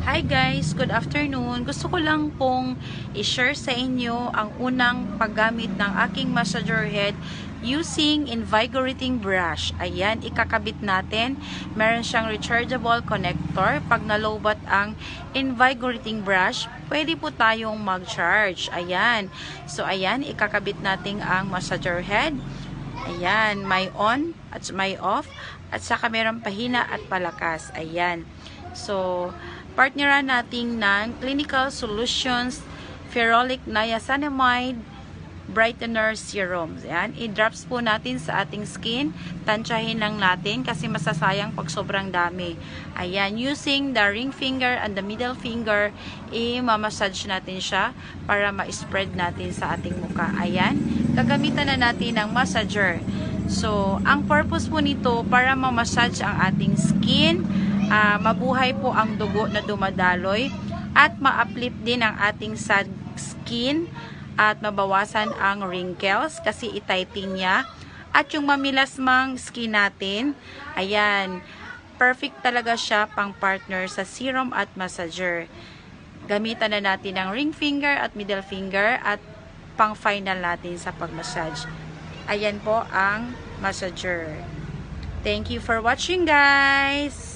Hi guys, good afternoon. Gusto ko lang pong i-share sa inyo ang unang paggamit ng aking massager head using invigorating brush. Ayan, ikakabit natin. Meron siyang rechargeable connector. Pag nalobat ang invigorating brush, pwede po tayong mag-charge. Ayan. So, ayan, ikakabit natin ang massager head. Ayan, may on at may off. At saka meron pahina at palakas. Ayan. So, partneran natin ng Clinical Solutions Ferrolic Niacinamide Brightener Serum. Ayan, i-drops po natin sa ating skin. Tansyahin lang natin kasi masasayang pag sobrang dami. Ayan, using the ring finger and the middle finger, i-massage natin siya para ma-spread natin sa ating muka. Ayan, gagamitan na natin ng massager. So, ang purpose po nito para ma-massage ang ating skin, mabuhay po ang dugo na dumadaloy at ma-uplift din ang ating skin at mabawasan ang wrinkles kasi itighten niya at yung mamilasmang skin natin, ayan, perfect talaga siya pang partner sa serum at massager. Gamitan na natin ang ring finger at middle finger at pang final natin sa pag-massage. Ayan po ang massager. Thank you for watching guys!